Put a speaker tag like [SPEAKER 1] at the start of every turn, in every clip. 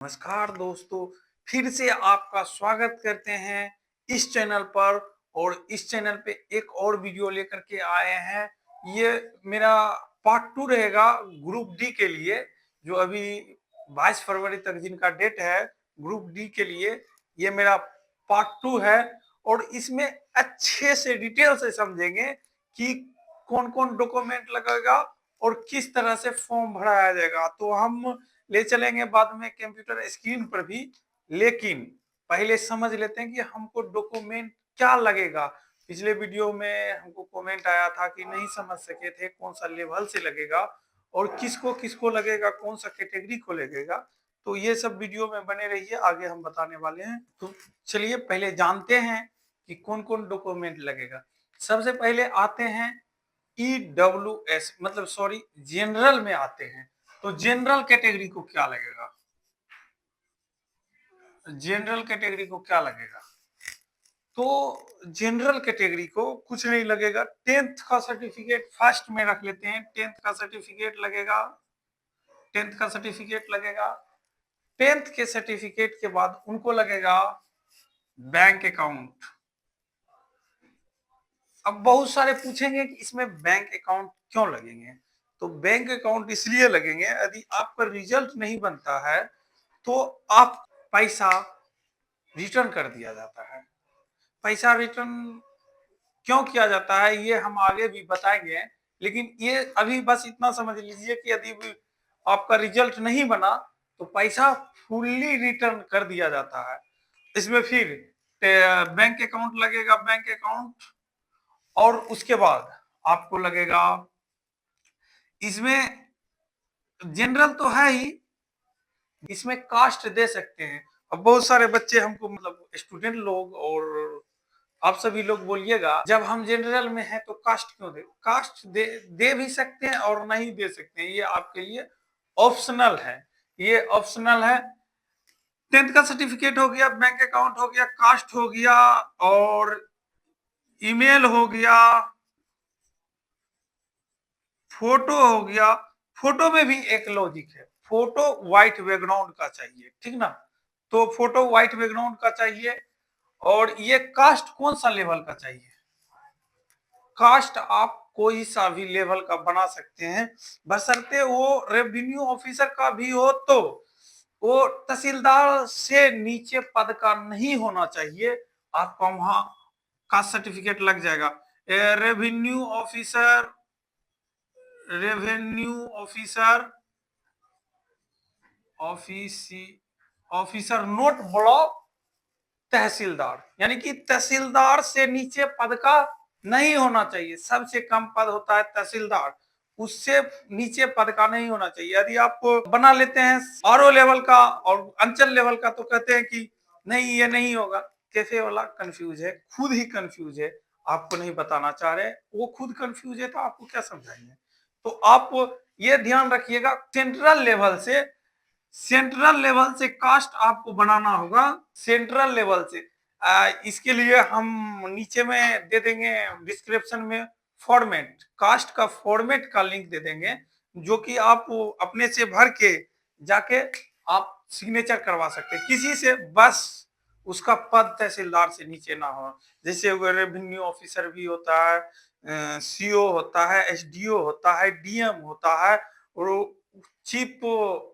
[SPEAKER 1] नमस्कार दोस्तों, फिर से आपका स्वागत करते हैं इस चैनल पर। और इस चैनल पे एक और वीडियो लेकर के आए हैं। ये मेरा पार्ट 2 रहेगा ग्रुप डी के लिए, जो अभी 22 फरवरी तक जिनका डेट है ग्रुप डी के लिए। ये मेरा पार्ट 2 है और इसमें अच्छे से डिटेल से समझेंगे कि कौन कौन डॉक्यूमेंट लगेगा और किस तरह से फॉर्म भराया जाएगा। तो हम ले चलेंगे बाद में कंप्यूटर स्क्रीन पर भी, लेकिन पहले समझ लेते हैं कि हमको डॉक्यूमेंट क्या लगेगा। पिछले वीडियो में हमको कमेंट आया था कि नहीं समझ सके थे कौन सा लेवल से लगेगा और किसको किसको लगेगा, कौन सा कैटेगरी को लगेगा। तो ये सब वीडियो में बने रहिए, आगे हम बताने वाले हैं। तो चलिए पहले जानते हैं कि कौन कौन डॉक्यूमेंट लगेगा। सबसे पहले आते हैं EWS, मतलब सॉरी जनरल में आते हैं। तो जनरल कैटेगरी को क्या लगेगा? जनरल कैटेगरी को क्या लगेगा? तो जनरल कैटेगरी को कुछ नहीं लगेगा। 10th का सर्टिफिकेट फर्स्ट में रख लेते हैं। 10th का सर्टिफिकेट लगेगा। 10th का सर्टिफिकेट लगेगा। 10th के सर्टिफिकेट के बाद उनको लगेगा बैंक अकाउंट। अब बहुत सारे पूछेंगे कि इसमें बैंक अकाउंट क्यों लगेंगे। तो बैंक अकाउंट इसलिए लगेंगे, यदि आपका रिजल्ट नहीं बनता है तो आप पैसा रिटर्न कर दिया जाता है। पैसा रिटर्न क्यों किया जाता है ये हम आगे भी बताएंगे, लेकिन ये अभी बस इतना समझ लीजिए कि यदि आपका रिजल्ट नहीं बना तो पैसा फुल्ली रिटर्न कर दिया जाता है। इसमें फिर बैंक अकाउंट लगेगा, बैंक अकाउंट। और उसके बाद आपको लगेगा, इसमें जनरल तो है ही, इसमें कास्ट दे सकते हैं। अब बहुत सारे बच्चे हमको, मतलब स्टूडेंट लोग और आप सभी लोग बोलिएगा, जब हम जनरल में हैं तो कास्ट क्यों दे? कास्ट दे भी सकते हैं और नहीं दे सकते हैं, ये आपके लिए ऑप्शनल है। ये ऑप्शनल है। 10th का सर्टिफिकेट हो गया, बैंक अकाउंट हो गया, कास्ट हो गया और ईमेल हो गया, फोटो हो गया। फोटो में भी एक लॉजिक है, फोटो व्हाइट बैकग्राउंड का चाहिए, ठीक ना? तो फोटो व्हाइट बैकग्राउंड का चाहिए। और ये कास्ट कौन सा लेवल का चाहिए? कास्ट आप कोई सा भी लेवल का बना सकते हैं, बशर्ते वो रेवेन्यू ऑफिसर का भी हो। तो वो तहसीलदार से नीचे पद का नहीं होना चाहिए, आपका वहां कास्ट सर्टिफिकेट लग जाएगा। Revenue officer, revenue officer, officer note block tehsildar, यानी कि तहसीलदार से नीचे पद का नहीं होना चाहिए। सबसे कम पद होता है तहसीलदार, उससे नीचे पद का नहीं होना चाहिए। यदि आप बना लेते हैं आरओ लेवल का और अंचल लेवल का तो कहते हैं कि नहीं ये नहीं होगा। कैफे वाला कंफ्यूज है, खुद ही कंफ्यूज है, आपको नहीं बताना चाह रहे। वो खुद कंफ्यूज है तो आपको क्या समझाएंगे? तो आप ये ध्यान रखिएगा, सेंट्रल लेवल से कास्ट आपको बनाना होगा, सेंट्रल लेवल से। इसके लिए हम नीचे में दे देंगे डिस्क्रिप्शन में फॉर्मेट, कास्ट का फॉर्मेट का लिंक दे देंगे, जो कि आप अपने से भर के जाके आप सिग्नेचर करवा सकते हैं किसी से। बस उसका पद तहसीलदार से नीचे ना हो। जैसे रेवेन्यू ऑफिसर भी होता है, सीओ होता है, एसडीओ होता है, डीएम होता है और चीफ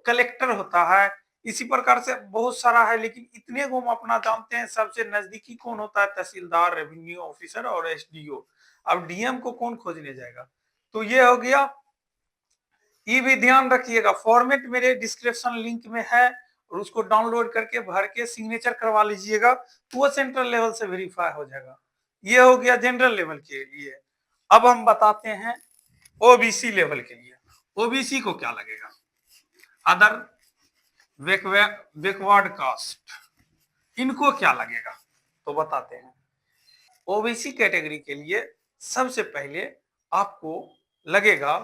[SPEAKER 1] कलेक्टर होता है। इसी प्रकार से बहुत सारा है, लेकिन इतने को हम अपना जानते हैं। सबसे नजदीकी कौन होता है? तहसीलदार, रेवेन्यू ऑफिसर और एसडीओ। अब डीएम को कौन खोजने जाएगा? तो ये हो गया। ये भी ध्यान रखिएगा, फॉर्मेट मेरे डिस्क्रिप्शन लिंक में है और उसको डाउनलोड करके भर के सिग्नेचर करवा लीजिएगा, तो वो सेंट्रल लेवल से वेरीफाई हो जाएगा। ये हो गया जनरल लेवल के लिए। अब हम बताते हैं ओबीसी लेवल के लिए। ओबीसी को क्या लगेगा? अदर बैकवर्ड कास्ट, इनको क्या लगेगा? तो बताते हैं। ओबीसी कैटेगरी के लिए सबसे पहले आपको लगेगा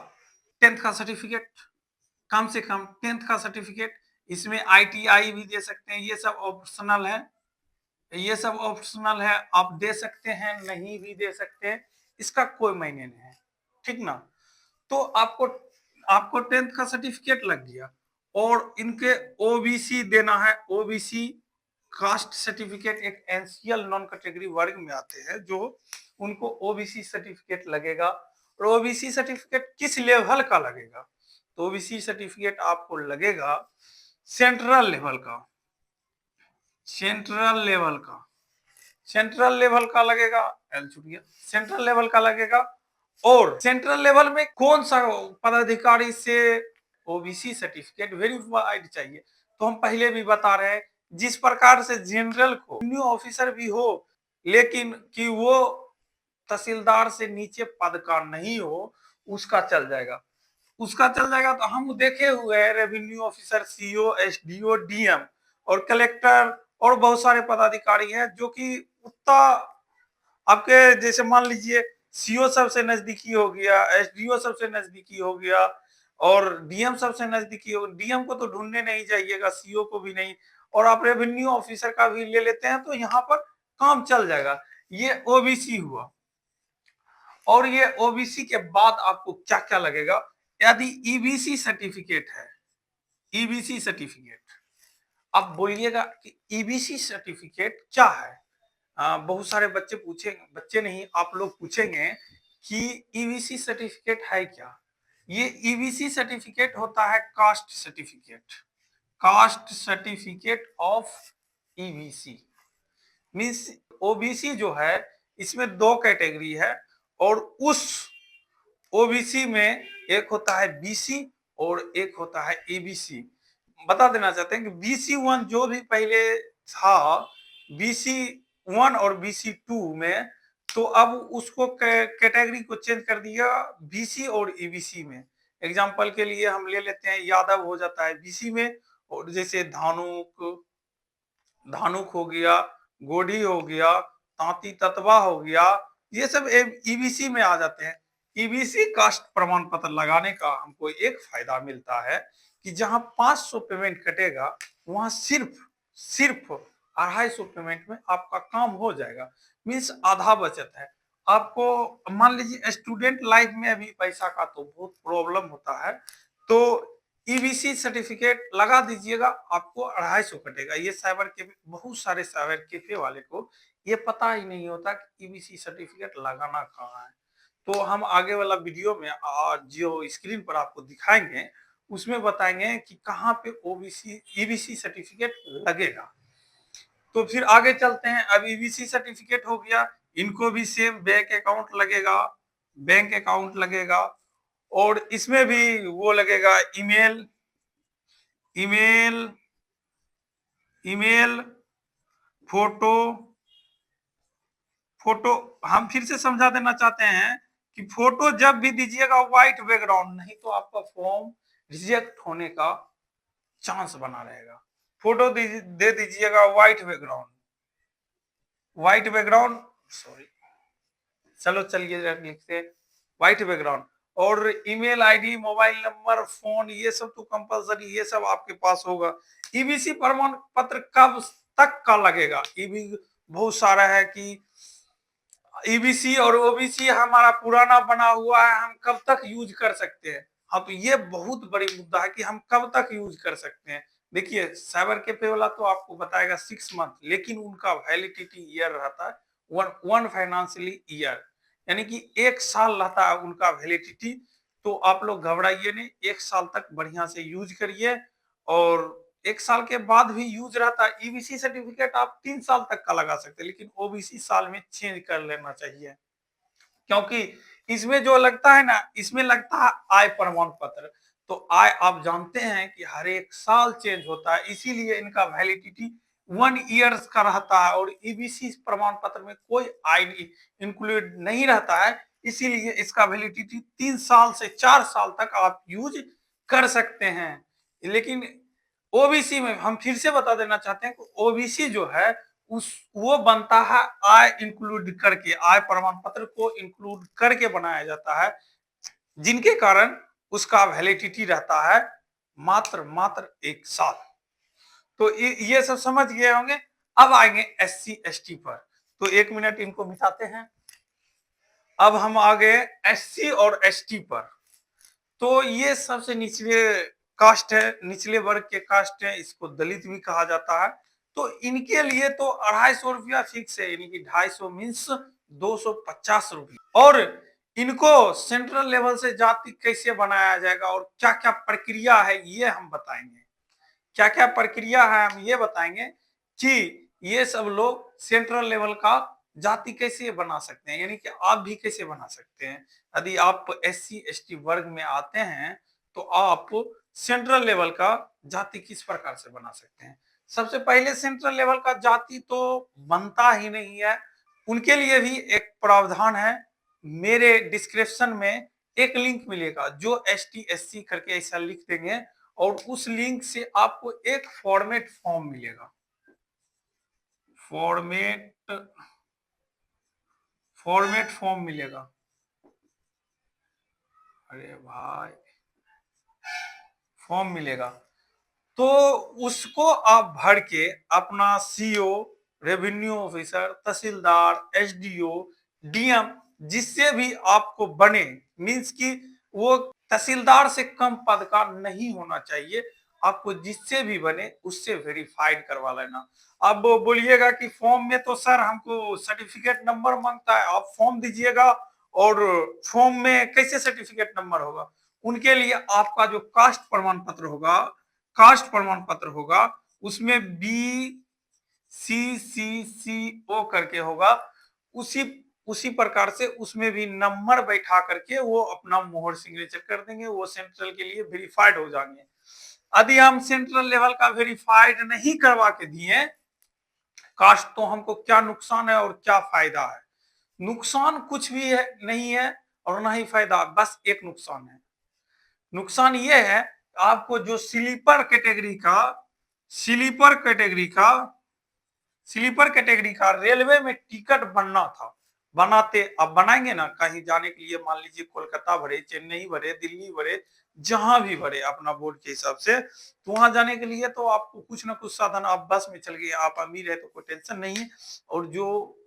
[SPEAKER 1] 10th का सर्टिफिकेट, कम से कम 10th का सर्टिफिकेट। इसमें आईटीआई भी दे सकते हैं, ये सब ऑप्शनल है। ये सब ऑप्शनल है, आप दे सकते हैं, नहीं भी दे सकते हैं, इसका कोई मायने नहीं है, ठीक ना? तो आपको 10th का सर्टिफिकेट लग गया। और इनके ओबीसी देना है। ओबीसी कास्ट सर्टिफिकेट एक एनसीएल नॉन कैटेगरी वर्ग में आते हैं, जो उनको ओबीसी सर्टिफिकेट लगेगा। और ओबीसी सर्टिफिकेट किस लेवल का लगेगा? तो ओबीसी सर्टिफिकेट आपको लगेगा सेंट्रल लेवल का, सेंट्रल लेवल का, सेंट्रल लेवल का लगेगा। एल छूट गया, सेंट्रल लेवल का लगेगा। और सेंट्रल लेवल में कौन सा पदाधिकारी से ओबीसी सर्टिफिकेट वेरीफाइड चाहिए? तो हम पहले भी बता रहे हैं, जिस प्रकार से जनरल को न्यू ऑफिसर भी हो, लेकिन कि वो तहसीलदार से नीचे पद का नहीं हो, उसका चल जाएगा, उसका चल जाएगा। तो हम देखे हुए हैं revenue officer, CO, SDO, DM और कलेक्टर और बहुत सारे पदाधिकारी हैं जो कि उतना आपके जैसे मान लीजिए सीओ सबसे नजदीकी हो गया, एसडीओ सबसे नजदीकी हो गया और डीएम सबसे नजदीकी हो। डीएम को तो ढूंढने नहीं जाइएगा, सीओ को भी नहीं, और आप रेवेन्यू ऑफिसर का भी ले लेते हैं तो यहाँ पर काम चल जाएगा। ये ओबीसी हुआ। और ये ओबीसी के बाद आपको क्या क्या लगेगा? यदि ईबीसी सर्टिफिकेट है, ईबीसी सर्टिफिकेट, अब बोलिएगा कि ईबीसी सर्टिफिकेट क्या है? बहुत सारे बच्चे पूछेंगे, बच्चे नहीं आप लोग पूछेंगे कि ईबीसी सर्टिफिकेट है क्या? ये ईबीसी सर्टिफिकेट होता है caste certificate, caste certificate of EBC. Means OBC जो है इसमें दो कैटेगरी है, और उस ओबीसी में एक होता है बीसी और एक होता है एबीसी। बता देना चाहते हैं कि बीसी वन जो भी पहले था, बीसी वन और बीसी टू में, तो अब उसको कैटेगरी को चेंज कर दिया बीसी और ईबीसी में। एग्जाम्पल के लिए हम ले लेते हैं, यादव हो जाता है बीसी में, और जैसे धानुक, धानुक हो गया, गोढ़ी हो गया, तांती ततवा हो गया, ये सब ईबीसी में आ जाते हैं। ईबीसी कास्ट प्रमाण पत्र लगाने का हमको एक फायदा मिलता है कि जहां 500 पेमेंट कटेगा, वहां सिर्फ सिर्फ 250 पेमेंट में आपका काम हो जाएगा। मीन्स आधा बचत है आपको। मान लीजिए स्टूडेंट लाइफ में अभी पैसा का तो बहुत प्रॉब्लम होता है, तो ईबीसी सर्टिफिकेट लगा दीजिएगा, आपको 250 कटेगा। ये साइबर कैफे, बहुत सारे साइबर कैफे वाले को ये पता ही नहीं होता कि ईबीसी सर्टिफिकेट लगाना कहाँ है। तो हम आगे वाला वीडियो में जो स्क्रीन पर आपको दिखाएंगे, उसमें बताएंगे कि कहाँ पे ओबीसी ईबीसी सर्टिफिकेट लगेगा। तो फिर आगे चलते हैं। अब ईबीसी सर्टिफिकेट हो गया, इनको भी सेम बैंक अकाउंट लगेगा, बैंक अकाउंट लगेगा, और इसमें भी वो लगेगा email, email, email, photo, photo. हम फिर से समझा देना चाहते हैं कि फोटो जब भी दीजिएगा व्हाइट बैकग्राउंड, नहीं तो आपका फॉर्म रिजेक्ट होने का चांस बना रहेगा। फोटो दे दीजिएगा white background, white background, sorry, चलो चलिए लिखते हैं व्हाइट बैकग्राउंड। और email ID, mobile number, phone, ये सब तो कंपलसरी, ये सब आपके पास होगा। ईबीसी प्रमाण पत्र कब तक का लगेगा? ईबी बहुत सारा है कि ईबीसी और ओबीसी हमारा पुराना बना हुआ है, हम कब तक यूज कर सकते हैं? हाँ, तो ये बहुत बड़ी मुद्दा है कि हम कब तक यूज कर सकते हैं। देखिए साइबर कैफे वाला तो आपको बताएगा 6 मंथ, लेकिन उनका वैलिडिटी ईयर रहता है वन फाइनेंशियली ईयर, यानी कि 1 साल रहता है उनका वैलिडिटी। तो आप लोग घबराइए नहीं, 1 साल तक बढ़िया से यूज करिए, और 1 साल के बाद भी यूज रहता है। ईबीसी सर्टिफिकेट आप 3 साल तक का लगा सकते हैं, लेकिन ओबीसी साल में चेंज कर लेना चाहिए, क्योंकि इसमें जो लगता है ना, इसमें लगता है आय प्रमाण पत्र। तो आय आप जानते हैं कि हर 1 साल चेंज होता है, इसीलिए इनका वैलिडिटी 1 ईयर्स का रहता है। और ईबीसी प्रमाण पत्र में कोई आय इंक्लूड नहीं रहता है, इसीलिए इसका वैलिडिटी 3 साल से 4 साल तक आप यूज कर सकते हैं। लेकिन ओबीसी में हम फिर से बता देना चाहते हैं कि ओबीसी जो है उस वो बनता है आय इंक्लूड करके, आय प्रमाण पत्र को इंक्लूड करके बनाया जाता है, जिनके कारण उसका वैलिडिटी रहता है मात्र 1 साल। तो ये सब समझ गए होंगे। अब आएंगे एससी एसटी पर, तो 1 मिनट इनको मिटाते हैं। अब हम आ गए एससी और एसटी पर। तो ये सबसे निचले कास्ट है, निचले वर्ग के कास्ट है, इसको दलित भी कहा जाता है। तो इनके लिए तो 250 रुपया फिक्स है, यानी कि 250 मीन्स 250 रुपया। और इनको सेंट्रल लेवल से जाति कैसे बनाया जाएगा और क्या क्या प्रक्रिया है ये हम बताएंगे। क्या क्या प्रक्रिया है हम ये बताएंगे कि ये सब लोग सेंट्रल लेवल का जाति कैसे बना सकते हैं, यानी कि आप भी कैसे बना सकते हैं। यदि आप SC/ST वर्ग में आते हैं तो आप सेंट्रल लेवल का जाति किस प्रकार से बना सकते हैं। सबसे पहले सेंट्रल लेवल का जाति तो बनता ही नहीं है, उनके लिए भी एक प्रावधान है। मेरे डिस्क्रिप्शन में एक लिंक मिलेगा, जो ST/SC करके ऐसा लिख देंगे और उस लिंक से आपको एक फॉर्मेट फॉर्म मिलेगा। फॉर्मेट फॉर्म मिलेगा। अरे भाई, फॉर्म मिलेगा तो उसको आप भर के अपना CO, रेवेन्यू ऑफिसर, तहसीलदार, SDO, DM जिससे भी आपको बने, मीन्स कि वो तहसीलदार से कम पद का नहीं होना चाहिए, आपको जिससे भी बने उससे वेरीफाइड करवा लेना। अब बोलिएगा कि फॉर्म में तो सर हमको सर्टिफिकेट नंबर मांगता है, आप फॉर्म दीजिएगा और फॉर्म में कैसे सर्टिफिकेट नंबर होगा। उनके लिए आपका जो कास्ट प्रमाण पत्र होगा, उसमें BCCCO करके होगा, उसी प्रकार से उसमें भी नंबर बैठा करके वो अपना मोहर सिग्नेचर कर देंगे, वो सेंट्रल के लिए वेरीफाइड हो जाएंगे। यदि हम सेंट्रल लेवल का वेरीफाइड नहीं करवा के दिए कास्ट, तो हमको क्या नुकसान है और क्या फायदा है। नुकसान कुछ भी है नहीं है और ना ही फायदा, बस एक नुकसान है। नुकसान ये है, आपको जो स्लीपर कैटेगरी का रेलवे में टिकट बनना था, बनाते अब बनाएंगे ना, कहीं जाने के लिए मान लीजिए कोलकाता भरे, चेन्नई भरे, दिल्ली भरे, जहां भी भरे अपना बोर्ड के हिसाब से, तो वहां जाने के लिए तो आपको कुछ ना कुछ साधन, आप बस में चल गए, आप अमीर है तो कोई टेंशन नहीं है। और जो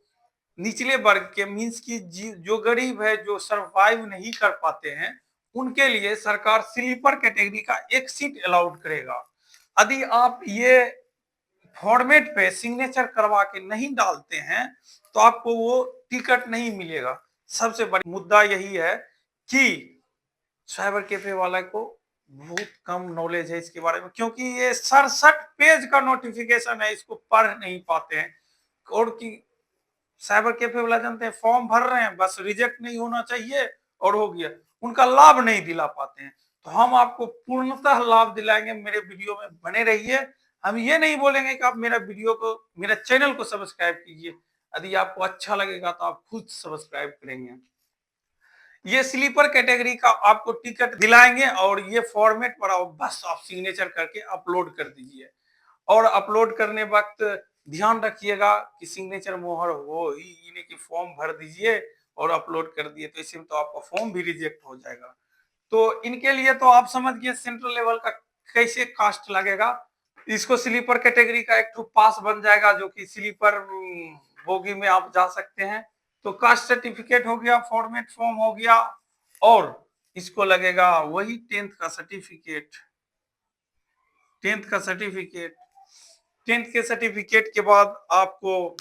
[SPEAKER 1] निचले वर्ग के मीन्स की जो गरीब है, जो सरवाइव नहीं कर पाते हैं, उनके लिए सरकार स्लीपर कैटेगरी का एक सीट अलाउड करेगा। यदि आप ये फॉर्मेट पे सिग्नेचर करवा के नहीं डालते हैं तो आपको वो टिकट नहीं मिलेगा। सबसे बड़ी मुद्दा यही है कि साइबर कैफे वाला को बहुत कम नॉलेज है इसके बारे में, क्योंकि ये 67 पेज का नोटिफिकेशन है, इसको पढ़ नहीं पाते हैं। और कि साइबर कैफे वाला जानते हैं, फॉर्म भर रहे हैं, बस रिजेक्ट नहीं होना चाहिए और हो गया, उनका लाभ नहीं दिला पाते हैं। तो हम आपको पूर्णतः लाभ दिलाएंगे, मेरे वीडियो में बने रहिए। हम ये नहीं बोलेंगे कि आप मेरा चैनल को सब्सक्राइब कीजिए, यदि आपको अच्छा लगेगा तो आप खुद सब्सक्राइब करेंगे। ये स्लीपर कैटेगरी का आपको टिकट दिलाएंगे और ये फॉर्मेट पर बस आप सिग्नेचर करके अपलोड कर दीजिए। और अपलोड करने वक्त ध्यान रखिएगा कि सिग्नेचर मोहर हो ही, यानी कि फॉर्म भर दीजिए और अपलोड कर दिए, तो इसमें तो आपका फॉर्म भी रिजेक्ट हो जाएगा। तो इनके लिए तो आप समझ गए सेंट्रल लेवल का कैसे कास्ट लगेगा। इसको स्लीपर कैटेगरी का एक पास बन जाएगा, जो कि स्लीपर बोगी में आप जा सकते हैं। तो कास्ट सर्टिफिकेट हो गया, फॉर्मेट फॉर्म हो गया, और इसको लगेगा वही 10th का सर्टिफिकेट। 10th के सर्टिफिकेट के बाद आपको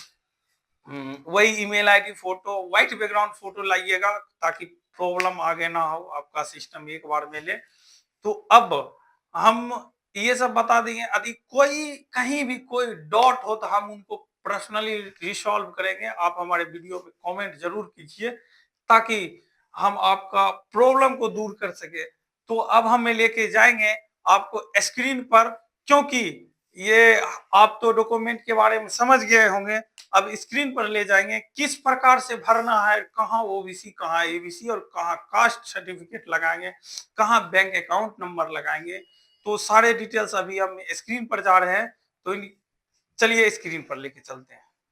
[SPEAKER 1] वही email ID, photo, white background photo लाइएगा, ताकि प्रॉब्लम आगे ना हो, आपका सिस्टम एक बार में ले। तो अब हम ये सब बता देंगे, यदि कोई कहीं भी कोई डॉट हो तो हम उनको पर्सनली रिसॉल्व करेंगे। आप हमारे वीडियो में कमेंट जरूर कीजिए, ताकि हम आपका प्रॉब्लम को दूर कर सके। तो अब हमें लेके जाएंगे आपको स्क्रीन पर, क्योंकि ये आप तो डॉक्यूमेंट के बारे में समझ गए होंगे, अब स्क्रीन पर ले जाएंगे किस प्रकार से भरना है, कहाँ OBC, कहाँ ABC और कहाँ कास्ट सर्टिफिकेट लगाएंगे, कहाँ बैंक अकाउंट नंबर लगाएंगे। तो सारे डिटेल्स अभी हम स्क्रीन पर जा रहे हैं, तो चलिए स्क्रीन पर लेके चलते हैं।